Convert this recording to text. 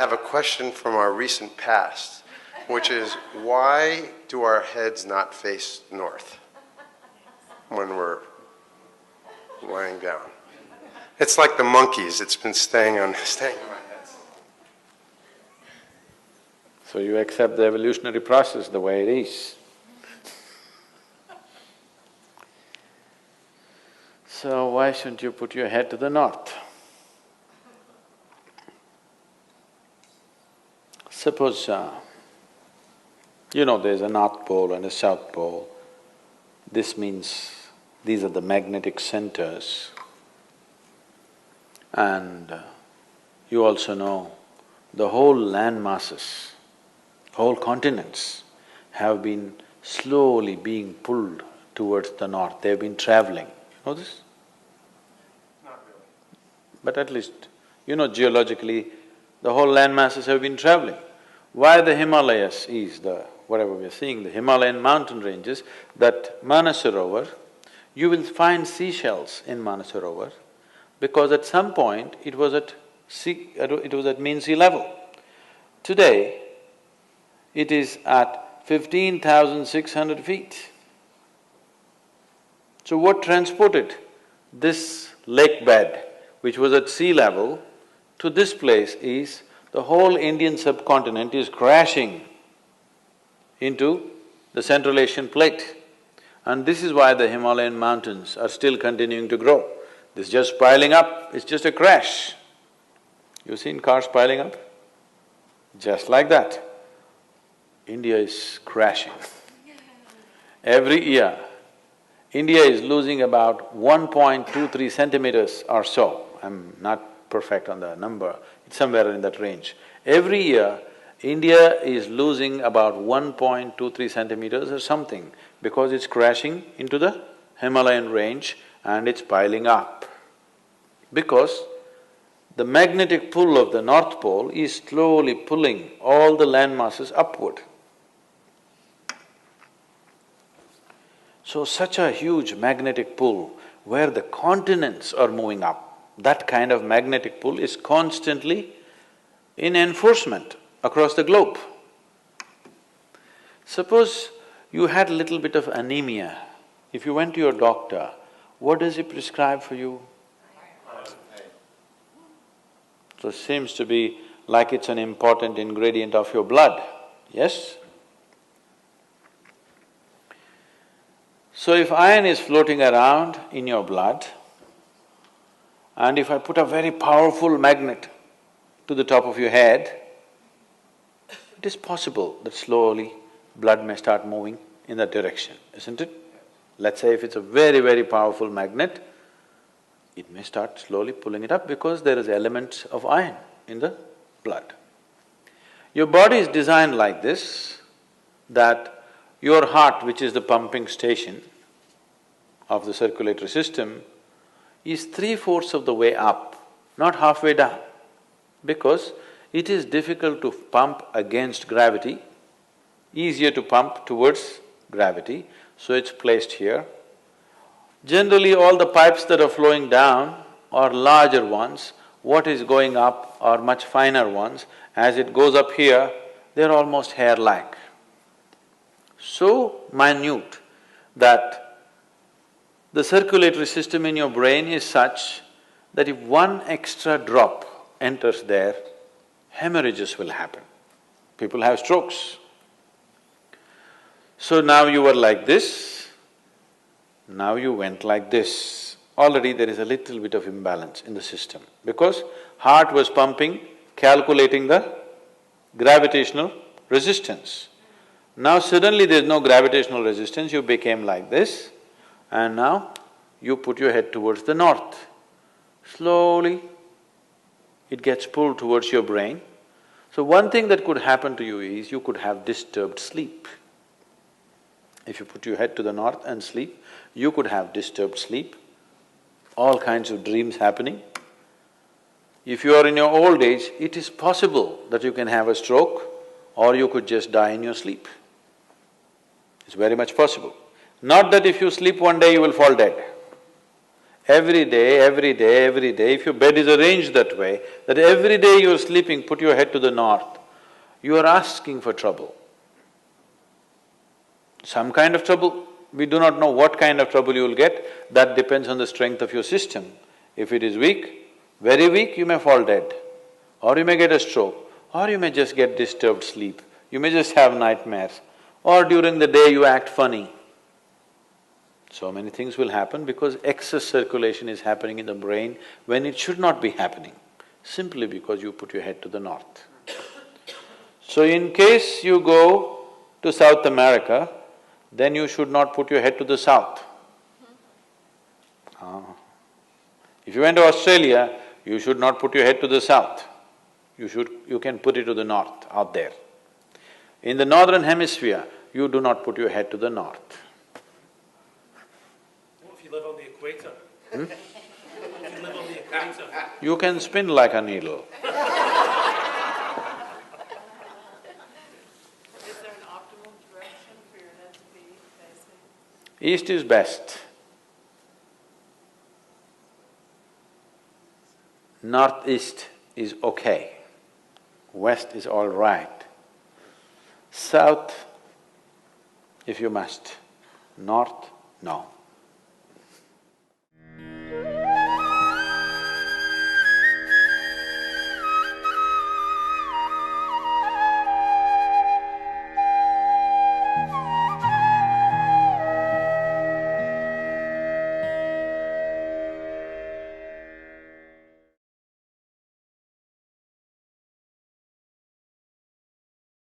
have a question from our recent past, which is, why do our heads not face north when we're lying down? It's like the monkeys, it's been staying in my head. So you accept the evolutionary process the way it is. So why shouldn't you put your head to the north? Suppose, there's a North Pole and a South Pole. This means these are the magnetic centers. And you also know the whole land masses, whole continents have been slowly being pulled towards the north. They've been traveling. You know this? Not really. But at least, geologically, the whole land masses have been traveling. Why the Himalayas is whatever we are seeing, the Himalayan mountain ranges, that Manasarovar, you will find seashells in Manasarovar because at some point it was at mean sea level. Today, it is at 15,600 feet. So what transported this lake bed, which was at sea level, to this place is the whole Indian subcontinent is crashing into the Central Asian plate. And this is why the Himalayan mountains are still continuing to grow. This is just piling up, it's just a crash. You've seen cars piling up? Just like that. India is crashing. Every year, India is losing about 1.23 centimeters or so. I'm not perfect on the number, it's somewhere in that range. Every year, India is losing about 1.23 centimeters or something because it's crashing into the Himalayan range and it's piling up. Because the magnetic pull of the North Pole is slowly pulling all the land masses upward. So such a huge magnetic pull where the continents are moving up, that kind of magnetic pull is constantly in enforcement across the globe. Suppose you had a little bit of anemia, if you went to your doctor, what does he prescribe for you? So it seems to be like it's an important ingredient of your blood, yes? So if iron is floating around in your blood, and if I put a very powerful magnet to the top of your head, it is possible that slowly blood may start moving in that direction, isn't it? Let's say if it's a very, very powerful magnet, it may start slowly pulling it up because there is elements of iron in the blood. Your body is designed like this, that your heart, which is the pumping station of the circulatory system, is 3/4 of the way up, not halfway down, because it is difficult to pump against gravity, easier to pump towards gravity, so it's placed here. Generally, all the pipes that are flowing down are larger ones, what is going up are much finer ones. As it goes up here, they're almost hair-like. So minute that the circulatory system in your brain is such that if one extra drop enters there, hemorrhages will happen. People have strokes. So now you were like this, now you went like this. Already there is a little bit of imbalance in the system because heart was pumping, calculating the gravitational resistance. Now suddenly there's no gravitational resistance, you became like this, and now you put your head towards the north. Slowly, it gets pulled towards your brain. So one thing that could happen to you is you could have disturbed sleep. If you put your head to the north and sleep, you could have disturbed sleep, all kinds of dreams happening. If you are in your old age, it is possible that you can have a stroke or you could just die in your sleep. It's very much possible. Not that if you sleep one day you will fall dead. every day, every day, every day, if your bed is arranged that way, that every day you're sleeping, put your head to the north, you are asking for trouble. Some kind of trouble, we do not know what kind of trouble you will get, that depends on the strength of your system. If it is weak, very weak, you may fall dead, or you may get a stroke, or you may just get disturbed sleep, you may just have nightmares, or during the day you act funny. So many things will happen because excess circulation is happening in the brain when it should not be happening, simply because you put your head to the north. So in case you go to South America, then you should not put your head to the south. If you went to Australia, you should not put your head to the south. You can put it to the north, out there. In the northern hemisphere, you do not put your head to the north. What if you live on the equator? If you live on the equator? You can spin like a needle. Is there an optimal direction for your head to be facing? East is best. Northeast is okay. West is all right. South, if you must. North, no.